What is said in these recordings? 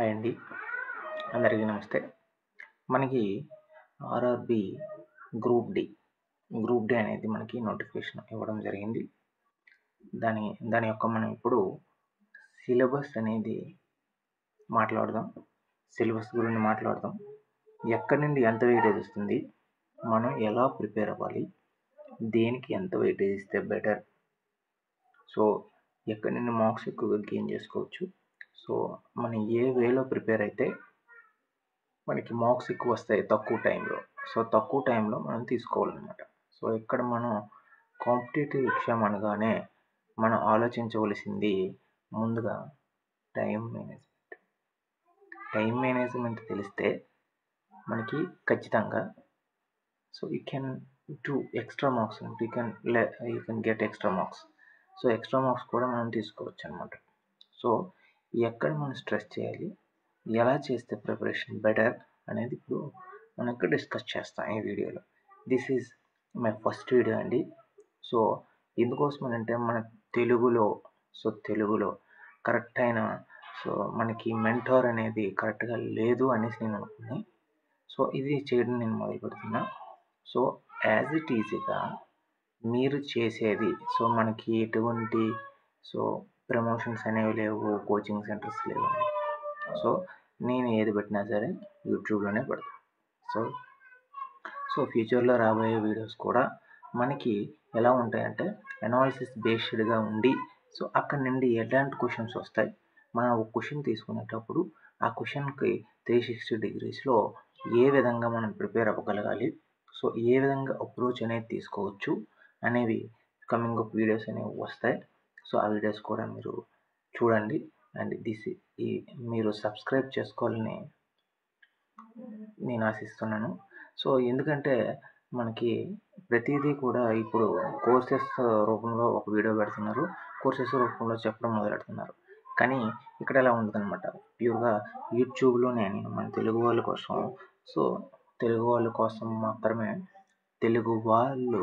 Hi అండి, అందరికీ నమస్తే. మనకి ఆర్ఆర్బి గ్రూప్ డి అనేది మనకి నోటిఫికేషన్ ఇవ్వడం జరిగింది. దాని యొక్క మనం ఇప్పుడు సిలబస్ అనేది మాట్లాడదాం. సిలబస్ గురించి మాట్లాడదాం. ఎక్కడి నుండి ఎంత వెయిటేజ్ వస్తుంది, మనం ఎలా ప్రిపేర్ అవ్వాలి, దేనికి ఎంత వెయిటేజ్ ఇస్తే బెటర్, సో ఎక్కడి నుండి మార్క్స్ ఎక్కువగా గెయిన్ చేసుకోవచ్చు, సో మనం ఏ వేలో ప్రిపేర్ అయితే మనకి మార్క్స్ ఎక్కువ వస్తాయి తక్కువ టైంలో, సో తక్కువ టైంలో మనం తీసుకోవాలన్నమాట. సో ఇక్కడ మనం కాంపిటేటివ్ ఎగ్జామ్ అనగానే మనం ఆలోచించవలసింది ముందుగా టైం మేనేజ్మెంట్ తెలిస్తే మనకి ఖచ్చితంగా so you can do extra marks, you can get extra marks. So extra marks కూడా మనం తీసుకోవచ్చు అనమాట. సో ఎక్కడ మనం స్ట్రెస్ చేయాలి, ఎలా చేస్తే ప్రిపరేషన్ బెటర్ అనేది ఇప్పుడు మనం ఇక్కడ డిస్కస్ చేస్తాం ఈ వీడియోలో. This is my first video అండి. సో ఎందుకోసం అంటే మన తెలుగులో కరెక్ట్ అయిన మనకి మెంటార్ అనేది కరెక్ట్గా లేదు అనేసి నేను అనుకున్నాను. సో ఇది చేయడం నేను మొదలు పెడుతున్నా. సో యాజ్ ఇట్ ఈజీగా మీరు చేసేది, సో మనకి ఎటువంటి ప్రమోషన్స్ అనేవి లేవు, కోచింగ్ సెంటర్స్ లేవు. సో నేను ఏది పెట్టినా సరే యూట్యూబ్లోనే పెడతాను. సో ఫ్యూచర్లో రాబోయే వీడియోస్ కూడా మనకి ఎలా ఉంటాయంటే అనాలిసిస్ బేస్డ్గా ఉండి, సో అక్కడ నుండి ఎలాంటి క్వశ్చన్స్ వస్తాయి, మనం ఒక క్వశ్చన్ తీసుకునేటప్పుడు ఆ క్వశ్చన్కి 360 degreesలో ఏ విధంగా మనం ప్రిపేర్ అవ్వగలగాలి, సో ఏ విధంగా అప్రోచ్ అనేది తీసుకోవచ్చు అనేవి కమింగ్ అప్ వీడియోస్ అనేవి వస్తాయి. సో ఆ వీడియోస్ కూడా మీరు చూడండి. అండ్ మీరు సబ్స్క్రైబ్ చేసుకోవాలని నేను ఆశిస్తున్నాను. సో ఎందుకంటే మనకి ప్రతిదీ కూడా ఇప్పుడు కోర్సెస్ రూపంలో ఒక వీడియో పెడుతున్నారు, కోర్సెస్ రూపంలో చెప్పడం మొదలెడుతున్నారు. కానీ ఇక్కడ ఎలా ఉంటుందన్నమాట, ప్యూర్గా యూట్యూబ్లోనే నేను మన తెలుగు వాళ్ళ కోసం మాత్రమే తెలుగు వాళ్ళు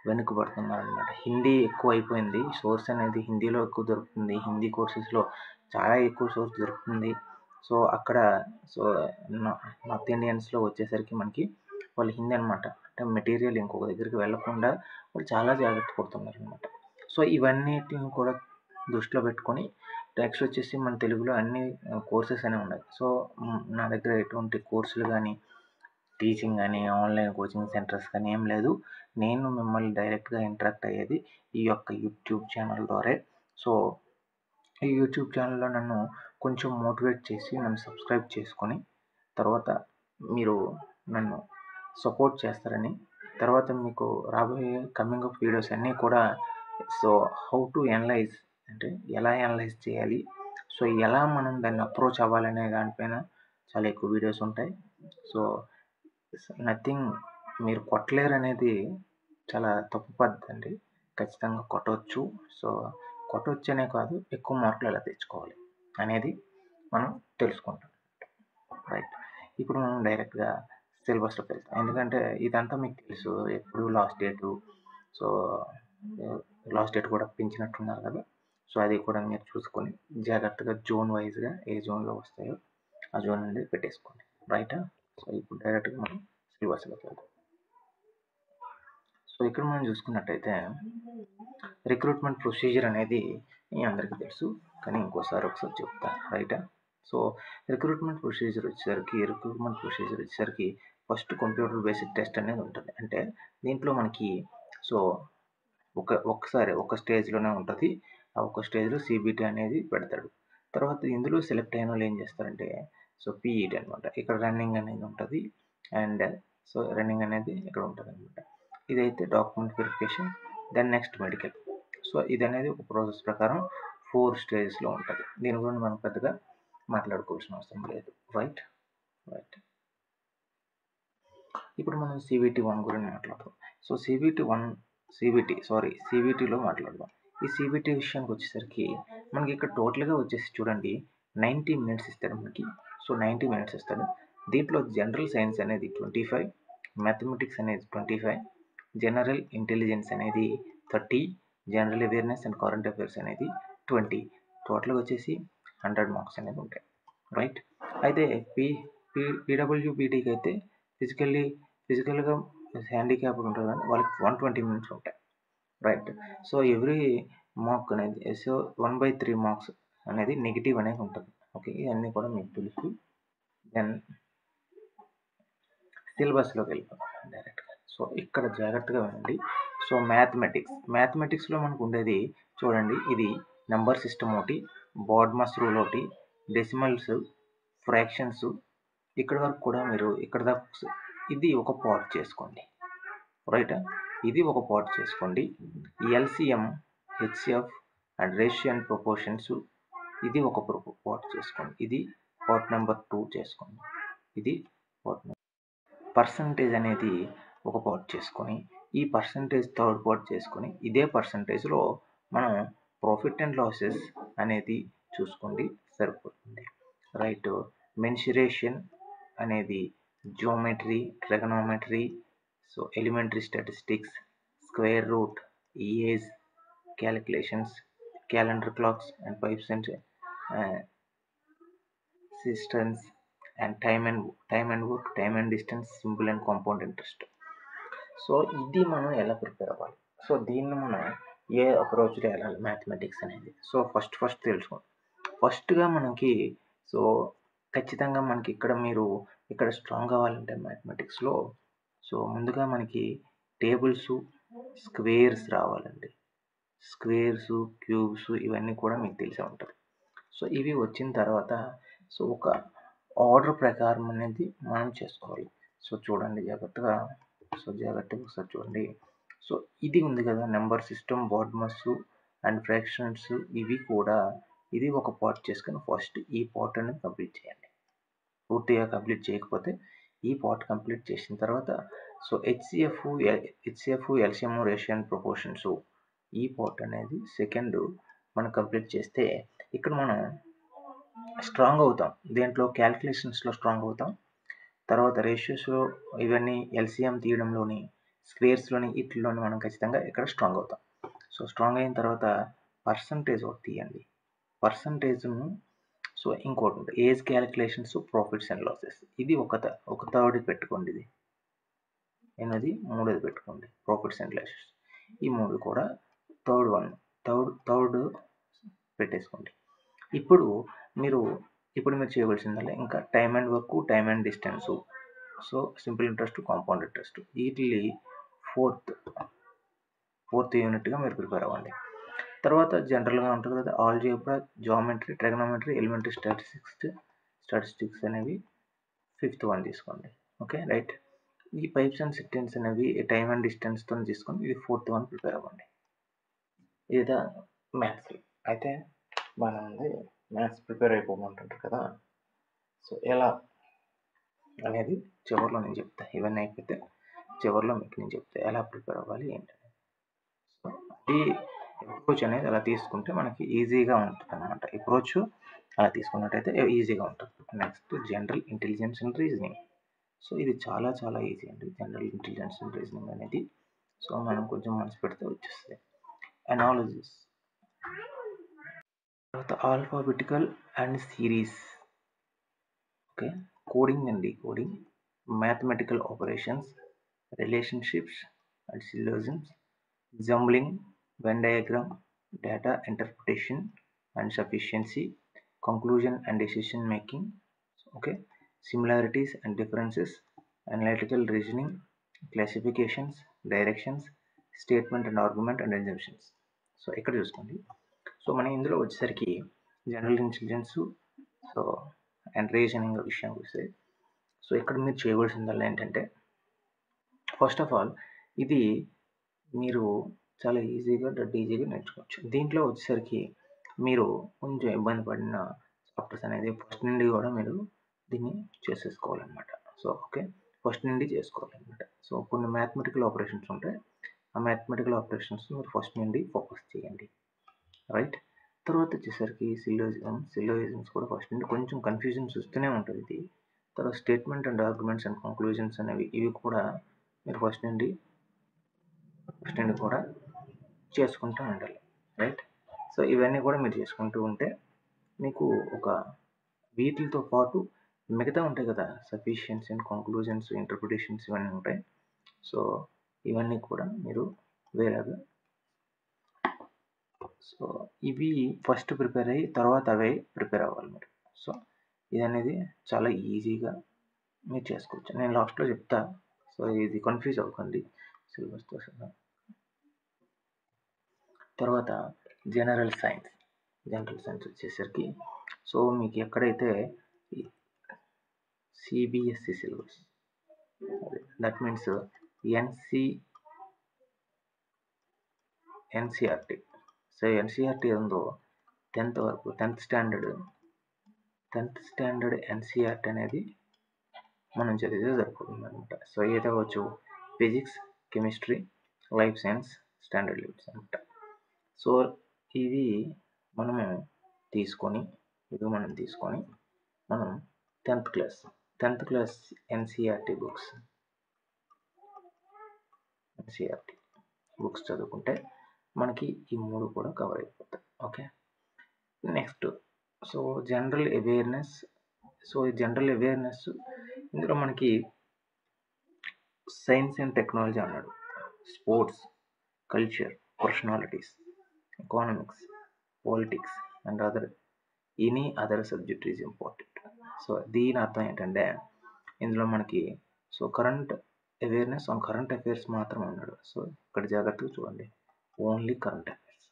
వెనుకబడుతున్నారు అనమాట. హిందీ ఎక్కువ అయిపోయింది, సోర్స్ అనేది హిందీలో ఎక్కువ దొరుకుతుంది, హిందీ కోర్సెస్లో చాలా ఎక్కువ సోర్స్ దొరుకుతుంది. సో అక్కడ నార్త్ ఇండియన్స్లో వచ్చేసరికి మనకి వాళ్ళు హిందీ అనమాట, అంటే మెటీరియల్ ఇంకొక దగ్గరికి వెళ్ళకుండా వాళ్ళు చాలా జాగ్రత్త పడుతున్నారు అనమాట. సో ఇవన్నిటిని కూడా దృష్టిలో పెట్టుకొని నెక్స్ట్ వచ్చేసి మన తెలుగులో అన్ని కోర్సెస్ అనేవి ఉన్నాయి. సో నా దగ్గర ఎటువంటి కోర్సులు కానీ, టీచింగ్ కానీ, ఆన్లైన్ కోచింగ్ సెంటర్స్ కానీ ఏం లేదు. నేను మిమ్మల్ని డైరెక్ట్గా ఇంటరాక్ట్ అయ్యేది ఈ యొక్క యూట్యూబ్ ఛానల్ ద్వారా. సో ఈ యూట్యూబ్ ఛానల్లో నన్ను కొంచెం మోటివేట్ చేసి నన్ను సబ్స్క్రైబ్ చేసుకొని తర్వాత మీరు నన్ను సపోర్ట్ చేస్తారని, తర్వాత మీకు రాబోయే కమింగ్ అప్ వీడియోస్ అన్నీ కూడా సో హౌ టు అనలైజ్, అంటే ఎలా అనలైజ్ చేయాలి, సో ఎలా మనం దాన్ని అప్రోచ్ అవ్వాలనే దానిపైన చాలా ఎక్కువ వీడియోస్ ఉంటాయి. సో నథింగ్ మీరు కొట్టలేరు అనేది చాలా తప్పు పద్ధతి అండి. ఖచ్చితంగా కొట్టవచ్చు. సో కొట్టవచ్చు అనే కాదు, ఎక్కువ మార్కులు ఎలా తెచ్చుకోవాలి అనేది మనం తెలుసుకుంటాం. రైట్, ఇప్పుడు మనం డైరెక్ట్గా సిలబస్లోకి వెళ్తాం. ఎందుకంటే ఇదంతా మీకు తెలుసు, ఎప్పుడు లాస్ట్ డేట్ కూడా పెంచినట్టున్నారు కదా. సో అది కూడా మీరు చూసుకొని జాగ్రత్తగా జోన్ వైజ్గా ఏ జోన్లో వస్తాయో ఆ జోన్ అనేది పెట్టేసుకోండి. రైటా? సో ఇప్పుడు డైరెక్ట్గా మనం సిలబస్లోకి వెళ్తాం. సో ఇక్కడ మనం చూసుకున్నట్టయితే రిక్రూట్మెంట్ ప్రొసీజర్ అనేది మీ అందరికీ తెలుసు, కానీ ఒకసారి చెప్తా. రైటా? సో రిక్రూట్మెంట్ ప్రొసీజర్ వచ్చేసరికి ఫస్ట్ కంప్యూటర్ బేసిక్ టెస్ట్ అనేది ఉంటుంది. అంటే దీంట్లో మనకి సో ఒక స్టేజ్లోనే ఉంటుంది. ఆ ఒక స్టేజ్లో CBT అనేది పెడతాడు. తర్వాత ఇందులో సెలెక్ట్ అయిన వాళ్ళు ఏం చేస్తారంటే సో PET అనమాట, ఇక్కడ రన్నింగ్ అనేది ఉంటుంది. అండ్ సో రన్నింగ్ అనేది ఇక్కడ ఉంటుంది అనమాట. ఇదైతే document verification, then next medical. So ఇది అనేది ఒక ప్రాసెస్ ప్రకారం 4 స్టేజెస్లో ఉంటుంది. దీని గురించి మనం పెద్దగా మాట్లాడుకోవాల్సిన అవసరం లేదు. రైట్. ఇప్పుడు మనం CBT 1 గురించి మాట్లాడదాం. సో CBTలో మాట్లాడదాం. ఈ CBT విషయానికి వచ్చేసరికి మనకి ఇక్కడ టోటల్గా వచ్చేసి చూడండి 90 మినిట్స్ ఇస్తాడు మనకి. సో 90 మినిట్స్ ఇస్తాడు. దీంట్లో జనరల్ సైన్స్ అనేది 25, మ్యాథమెటిక్స్ అనేది 25, జనరల్ ఇంటెలిజెన్స్ అనేది 30, general awareness and current affairs అనేది 20. టోటల్గా వచ్చేసి 100 మార్క్స్ అనేది ఉంటాయి. రైట్. అయితే పీడబ్ల్యూబీటీకి అయితే ఫిజికల్గా హ్యాండిక్యాప్ ఉంటుంది కానీ వాళ్ళకి 120 మినిట్స్ ఉంటాయి, రైట్. సో ఎవ్రీ మార్క్ అనేది, సో 1/3 మార్క్స్ అనేది నెగిటివ్ అనేది ఉంటుంది. ఓకే, ఇవన్నీ కూడా మీకు తెలుసు. దెన్ సిలబస్లోకి వెళ్ళిపోతాం డైరెక్ట్గా. సో ఇక్కడ జాగ్రత్తగా వినండి. సో మ్యాథమెటిక్స్లో మనకు ఉండేది చూడండి, ఇది నెంబర్ సిస్టమ్ ఒకటి, బాడ్మస్ రూల్ ఒకటి, డెసిమల్స్, ఫ్రాక్షన్స్, ఇక్కడ వరకు కూడా మీరు ఇక్కడ దాకా ఇది ఒక పార్ట్ చేసుకోండి, రైట్. ఇది ఒక పార్ట్ చేసుకోండి. LCM, HCF and ratio and proportions ఇది ఒక పార్ట్ చేసుకోండి. ఇది పార్ట్ నెంబర్ 2 చేసుకోండి. ఇది పార్ట్ పర్సంటేజ్ అనేది ఒక పార్ట్ చేసుకొని, ఈ పర్సంటేజ్ థర్డ్ పార్ట్ చేసుకొని, ఇదే పర్సంటేజ్లో మనం ప్రాఫిట్ అండ్ లాసెస్ అనేది చూసుకోండి సరిపోతుంది, రైట్. మెన్సురేషన్ అనేది geometry, trigonometry, so elementary statistics, square root, age calculations, calendar clocks and pipes and cisterns and time and work, time and distance, simple and compound interest. So ఇది మనం ఎలా prepare అవ్వాలి, so దీన్ని మనం ఏ అప్రోచ్లో వెళ్ళాలి mathematics అనేది. So first తెలుసుకోండి. ఫస్ట్గా మనకి సో ఖచ్చితంగా మనకి ఇక్కడ స్ట్రాంగ్ అవ్వాలంటే మ్యాథమెటిక్స్లో, సో ముందుగా మనకి టేబుల్స్, స్క్వేర్స్ రావాలండి. స్క్వేర్స్, క్యూబ్స్ ఇవన్నీ కూడా మీకు తెలిసే ఉంటుంది. సో ఇవి వచ్చిన తర్వాత సో ఒక ఆర్డర్ ప్రకారం అనేది మనం చేసుకోవాలి. సో చూడండి జాగ్రత్తగా ఒకసారి చూడండి. సో ఇది ఉంది కదా number system, BODMAS and fractions, ఇది ఒక పార్ట్ చేసుకొని ఫస్ట్ ఈ పార్ట్ అనేది కంప్లీట్ చేయండి. పూర్తిగా కంప్లీట్ చేయకపోతే ఈ పార్ట్ కంప్లీట్ చేసిన తర్వాత so HCF, LCM, ratio and proportions ఈ పార్ట్ అనేది సెకండ్ మనం కంప్లీట్ చేస్తే ఇక్కడ మనం స్ట్రాంగ్ అవుతాం. దేంట్లో క్యాల్కులేషన్స్లో స్ట్రాంగ్ అవుతాం. తర్వాత రేషియోస్లో ఇవన్నీ ఎల్సిఎం తీయడంలోని, స్క్వేర్స్లోని, వీటిలోని మనం ఖచ్చితంగా ఇక్కడ స్ట్రాంగ్ అవుతాం. సో స్ట్రాంగ్ అయిన తర్వాత పర్సంటేజ్ ఒకటి తీయండి. పర్సంటేజ్ను సో ఇంకోటి ఉంటుంది age calculations, profits and losses, ఇది ఒక థర్డ్ పెట్టుకోండి. ఇది ఏనది మూడోది పెట్టుకోండి, ప్రాఫిట్స్ అండ్ లాసెస్. ఈ మూడు కూడా థర్డ్ పెట్టేసుకోండి. ఇప్పుడు మీరు చేయవలసిందల్లా ఇంకా time and work, time and distance, so simple interest, compound interest, వీటిని ఫోర్త్ యూనిట్గా మీరు ప్రిపేర్ అవ్వండి. తర్వాత జనరల్గా ఉంటుంది కదా algebra, geometry, trigonometry, elementary statistics అనేవి 5th వన్ తీసుకోండి. Okay, right. ఈ పైప్స్ అండ్ సిస్టమ్స్ అనేవి టైమ్ అండ్ డిస్టెన్స్తో తీసుకొని ఇది 4th వన్ ప్రిపేర్ అవ్వండి. ఇదా మ్యాథ్స్. అయితే మనం మ్యాథ్స్ ప్రిపేర్ అయిపోమంటుంటారు కదా, సో ఎలా అనేది చివరిలో నేను చెప్తా. ఇవన్నీ అయిపోతే చివరిలో మీకు నేను చెప్తా ఎలా ప్రిపేర్ అవ్వాలి ఏంటనేది. సో ఈ అప్రోచ్ అనేది అలా తీసుకుంటే మనకి ఈజీగా ఉంటుంది అనమాట. అప్రోచ్ అలా తీసుకున్నట్టయితే ఈజీగా ఉంటుంది. Next general intelligence and reasoning. So ఇది చాలా చాలా ఈజీ అండి, జనరల్ ఇంటెలిజెన్స్ అండ్ రీజనింగ్ అనేది. సో మనం కొంచెం మనసు పెడితే వచ్చేస్తుంది. అనాలసిస్, తర్వాత alphabetical and series, okay, coding and decoding, mathematical operations, relationships and syllogisms, jumbling, Venn diagram, data interpretation and sufficiency, conclusion and decision making, okay, similarities and differences, analytical reasoning, classifications, directions, statement and argument and assumptions. So ఇక్కడ చూసుకోండి. So మనం ఇందులో వచ్చేసరికి general intelligence so and reasoning విషయానికి వస్తే so ఇక్కడ మీరు చేయవలసిందల్లా ఏంటంటే ఫస్ట్ ఆఫ్ ఆల్ ఇది మీరు చాలా ఈజీగా నేర్చుకోవచ్చు. దీంట్లో వచ్చేసరికి మీరు కొంచెం ఇబ్బంది పడిన చాప్టర్స్ అనేది ఫస్ట్ నుండి కూడా మీరు దీన్ని చేసేసుకోవాలన్నమాట. సో ఓకే, ఫస్ట్ నుండి చేసుకోవాలన్నమాట. సో కొన్ని మ్యాథమెటికల్ ఆపరేషన్స్ ఉంటాయి, ఆ మ్యాథమెటికల్ ఆపరేషన్స్ మీరు ఫస్ట్ నుండి ఫోకస్ చేయండి, రైట్. తర్వాత వచ్చేసరికి సిలోజిజమ్స్ కూడా ఫస్ట్ నుండి కొంచెం కన్ఫ్యూజన్స్ వస్తూనే ఉంటుంది ఇది. తర్వాత statement and arguments and conclusions అనేవి ఇవి కూడా మీరు ఫస్ట్ నుండి కూడా చేసుకుంటూ ఉండాలి, రైట్. సో ఇవన్నీ కూడా మీరు చేసుకుంటూ ఉంటే మీకు వీటితో పాటు మిగతా ఉంటాయి కదా, సఫిషియన్సీ అండ్ కంక్లూజన్స్, ఇంటర్ప్రిటేషన్స్ ఇవన్నీ ఉంటాయి. సో ఇవన్నీ కూడా మీరు వేరేగా, సో ఇవి ఫస్ట్ ప్రిపేర్ అయ్యి తర్వాత అవే ప్రిపేర్ అవ్వాలి మీరు. సో ఇది అనేది చాలా ఈజీగా మీరు చేసుకోవచ్చు. నేను లాస్ట్లో చెప్తా, సో ఇది కన్ఫ్యూజ్ అవ్వకండి సిలబస్తో సహా. తర్వాత జనరల్ సైన్స్. జనరల్ సైన్స్ వచ్చేసరికి సో మీకు ఎక్కడైతే CBSE syllabus, that means NCERT. So NCERT ఉందో 10th వరకు, 10th స్టాండర్డ్ ఎన్సిఆర్టీ అనేది మనం చదివితే సరిపోతుంది అనమాట. సో ఏదో వచ్చు physics, chemistry, life science, standard limits అనమాట. సో ఇవి మనము తీసుకొని మనం 10th క్లాస్ ఎన్సిఆర్టీ బుక్స్ చదువుకుంటే మనకి ఈ 3 కూడా కవర్ అయిపోతాయి. Okay, next so general awareness. So ఈ జనరల్ అవేర్నెస్ ఇందులో మనకి సైన్స్ అండ్ టెక్నాలజీ అన్నాడు, sports, culture, personalities, economics, politics and any other subject is important. So దీని అర్థం ఏంటంటే ఇందులో మనకి so current awareness on current affairs మాత్రం అన్నాడు. సో ఇక్కడ జాగ్రత్తగా చూడండి, only current affairs.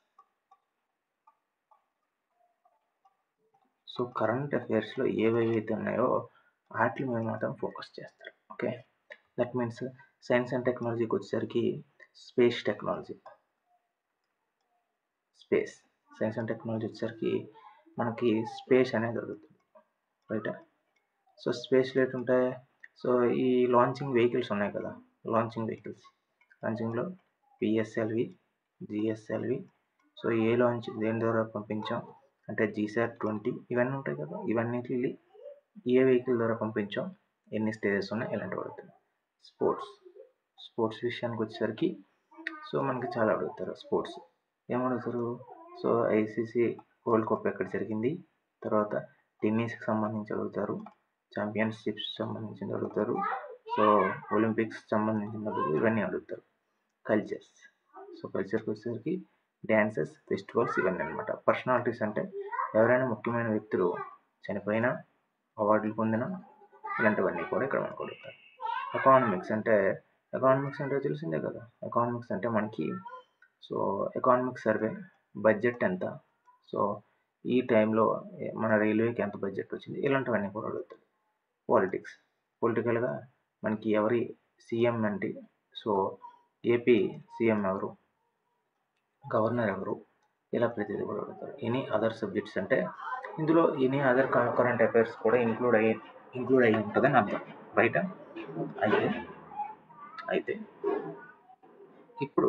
So current అఫైర్స్లో ఏవేవైతే ఉన్నాయో వాటి మీద మాత్రం ఫోకస్ చేస్తారు. Okay, that means science and టెక్నాలజీకి వచ్చేసరికి సైన్స్ అండ్ టెక్నాలజీ వచ్చేసరికి మనకి స్పేస్ అనేది దొరుకుతుంది, రైట్? సో స్పేస్ ఏంటంటే సో ఈ లాంచింగ్ వెహికల్స్ ఉన్నాయి కదా, లాంచింగ్లో పిఎస్ఎల్వి, జిఎస్ఎల్వి, సో దేని ద్వారా పంపించాం అంటే GSAT-20 ఇవన్నీ ఉంటాయి కదా, ఇవన్నిటి ఏ వెహికల్ ద్వారా పంపించాం, ఎన్ని స్టేజెస్ ఉన్నాయి, ఇలాంటివి అడుగుతారు. స్పోర్ట్స్ విషయానికి వచ్చేసరికి సో మనకి చాలా అడుగుతారు. స్పోర్ట్స్ ఏమడుగుతారు, సో ఐసీసీ వరల్డ్ కప్ ఎక్కడ జరిగింది, తర్వాత టెన్నిస్కి సంబంధించి అడుగుతారు, ఛాంపియన్షిప్స్ సంబంధించింది అడుగుతారు, సో ఒలింపిక్స్ సంబంధించింది అడుగుతారు, ఇవన్నీ అడుగుతారు. కల్చర్కి వచ్చేసరికి డ్యాన్సెస్, ఫెస్టివల్స్ ఇవన్నీ అనమాట. పర్సనాలిటీస్ అంటే ఎవరైనా ముఖ్యమైన వ్యక్తులు చనిపోయినా, అవార్డులు పొందినా, ఇలాంటివన్నీ కూడా ఇక్కడ మనకు అడుగుతారు. ఎకానమిక్స్ అంటే తెలిసిందే కదా, ఎకానమిక్స్ అంటే మనకి సో ఎకానమిక్ సర్వే, బడ్జెట్ ఎంత, సో ఈ టైంలో మన రైల్వేకి ఎంత బడ్జెట్ వచ్చింది, ఇలాంటివన్నీ కూడా అడుగుతారు. పొలిటికల్గా మనకి ఎవరి సీఎం అంటే, సో ఏపీ సీఎం ఎవరు, గవర్నర్ ఎవరు, ఇలా ప్రతిదీ కూడా అడుగుతారు. ఎనీ అదర్ సబ్జెక్ట్స్ అంటే ఇందులో ఎనీ అదర్ కరెంట్ అఫైర్స్ కూడా ఇంక్లూడ్ అయ్యి ఉంటుందని అర్థం, రైట్? అయితే ఇప్పుడు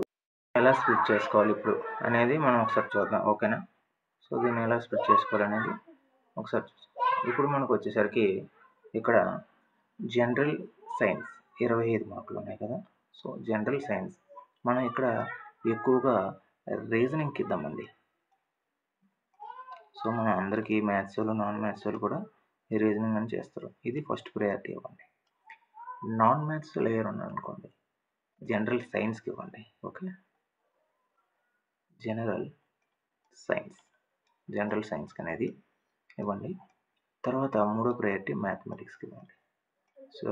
ఎలా స్ప్లిట్ చేసుకోవాలి ఇప్పుడు అనేది మనం ఒకసారి చూద్దాం, ఓకేనా? సో దీన్ని ఎలా స్ప్లిట్ చేసుకోవాలనేది ఒకసారి చూద్దాం. ఇప్పుడు మనకు వచ్చేసరికి ఇక్కడ జనరల్ సైన్స్ 25 మార్కులు ఉన్నాయి కదా. సో జనరల్ సైన్స్ మనం ఇక్కడ ఎక్కువగా రీజనింగ్కి ఇద్దామండి. సో మన అందరికీ మ్యాథ్స్ వాళ్ళు, నాన్ మ్యాథ్స్ వాళ్ళు కూడా ఈ రీజనింగ్ అని చేస్తారు. ఇది ఫస్ట్ ప్రయారిటీ ఇవ్వండి. నాన్ మ్యాథ్స్ లేయర్ ఉన్నాడు అనుకోండి, జనరల్ సైన్స్కి ఇవ్వండి. ఓకే, జనరల్ సైన్స్కి అనేది ఇవ్వండి. తర్వాత మూడో ప్రయారిటీ మ్యాథమెటిక్స్కి ఇవ్వండి. సో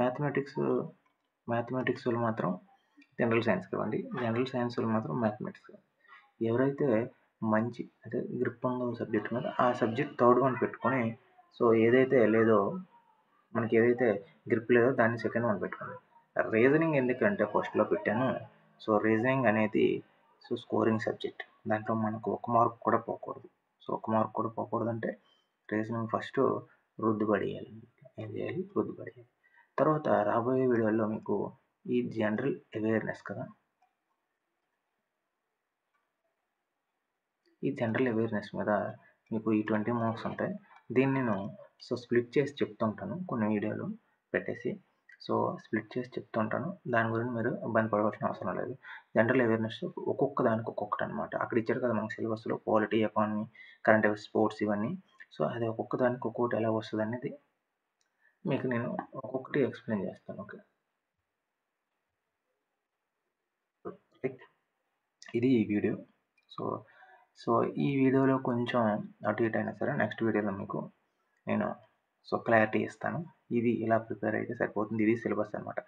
మ్యాథమెటిక్స్ వాళ్ళు మాత్రం జనరల్ సైన్స్కి ఇవ్వండి, జనరల్ సైన్స్ వాళ్ళు మాత్రం మ్యాథమెటిక్స్ ఇవ్వండి. ఎవరైతే మంచి అంటే గ్రిప్ ఉందో సబ్జెక్ట్ మీద ఆ సబ్జెక్ట్ థర్డ్ వన్ పెట్టుకొని, సో ఏదైతే గ్రిప్ లేదో దాన్ని సెకండ్ వన్ పెట్టుకోండి. రీజనింగ్ ఎందుకంటే ఫస్ట్లో పెట్టాను, సో రీజనింగ్ అనేది సో స్కోరింగ్ సబ్జెక్ట్, దాంట్లో మనకు 1 మార్క్ కూడా పోకూడదు. సో 1 మార్క్ కూడా పోకూడదు అంటే రీజనింగ్ ఫస్ట్ రుద్దుపడేయాలి. ఏం చేయాలి? రుద్దుపడేయాలి. తర్వాత రాబోయే వీడియోలో మీకు ఈ జనరల్ అవేర్నెస్ కదా, ఈ జనరల్ అవేర్నెస్ మీద మీకు ఈ 20 మార్క్స్ ఉంటాయి. దీన్ని నేను సో స్ప్లిట్ చేసి చెప్తుంటాను, కొన్ని వీడియోలు పెట్టేసి సో స్ప్లిట్ చేసి చెప్తుంటాను. దాని గురించి మీరు ఇబ్బంది పడవలసిన అవసరం లేదు. జనరల్ అవేర్నెస్ ఒక్కొక్క దానికి ఒక్కొక్కటి అనమాట. అక్కడ ఇచ్చారు కదా మనకు సిలబస్లో polity, economy, current affairs, sports ఇవన్నీ. సో అది ఒక్కొక్క దానికి ఒక్కొక్కటి ఎలా వస్తుంది అనేది మీకు నేను ఒక్కొక్కటి ఎక్స్ప్లెయిన్ చేస్తాను. ఓకే, రైట్, ఇది ఈ వీడియో. సో ఈ వీడియోలో కొంచెం అటు ఇటు అయినా సరే నెక్స్ట్ వీడియోలో మీకు నేను క్లారిటీ ఇస్తాను. ఇది ఇలా ప్రిపేర్ అయితే సరిపోతుంది. ఇది సిలబస్ అనమాట.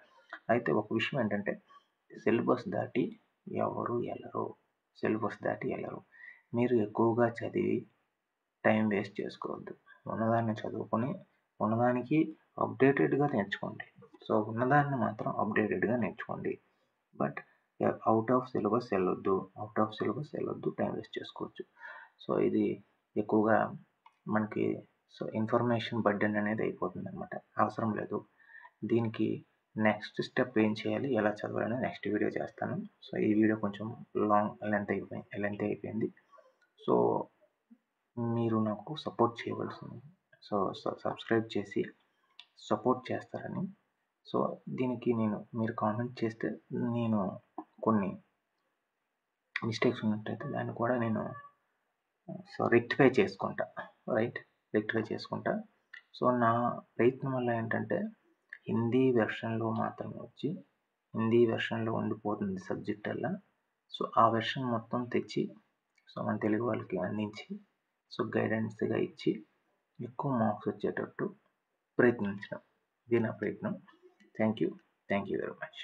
అయితే ఒక విషయం ఏంటంటే సిలబస్ దాటి ఎవరు వెళ్ళరు. సిలబస్ దాటి వెళ్ళరు. మీరు ఎక్కువగా చదివి టైం వేస్ట్ చేసుకోవద్దు. ఉన్నదాన్ని చదువుకొని ఉన్నదానికి అప్డేటెడ్గా నేర్చుకోండి. సో ఉన్నదాన్ని మాత్రం అప్డేటెడ్గా నేర్చుకోండి. బట్ అవుట్ ఆఫ్ సిలబస్ వెళ్ళొద్దు. టైం వేస్ట్ చేసుకోవచ్చు. సో ఇది ఎక్కువగా మనకి ఇన్ఫర్మేషన్ బర్డెన్ అనేది అయిపోతుంది అనమాట. అవసరం లేదు. దీనికి నెక్స్ట్ స్టెప్ ఏం చేయాలి, ఎలా చదవాలని నెక్స్ట్ వీడియో చేస్తాను. సో ఈ వీడియో కొంచెం లెంత్ అయిపోయింది. సో మీరు నాకు సపోర్ట్ చేయవలసింది. సో సబ్స్క్రైబ్ చేసి సపోర్ట్ చేస్తారని. సో దీనికి మీరు కామెంట్ చేస్తే నేను కొన్ని మిస్టేక్స్ ఉన్నట్టయితే దాన్ని కూడా నేను రెక్టిఫై చేసుకుంటా. సో నా ప్రయత్నం వల్ల ఏంటంటే హిందీ వెర్షన్లో మాత్రమే వచ్చి హిందీ వెర్షన్లో ఉండిపోతుంది సబ్జెక్ట్ అలా. సో ఆ వెర్షన్ మొత్తం తెచ్చి మన తెలుగు వాళ్ళకి అందించి గైడెన్స్గా ఇచ్చి ఎక్కువ మార్క్స్ వచ్చేటట్టు ప్రయత్నించడం. ఇది నా ప్రయత్నం. Thank you very much.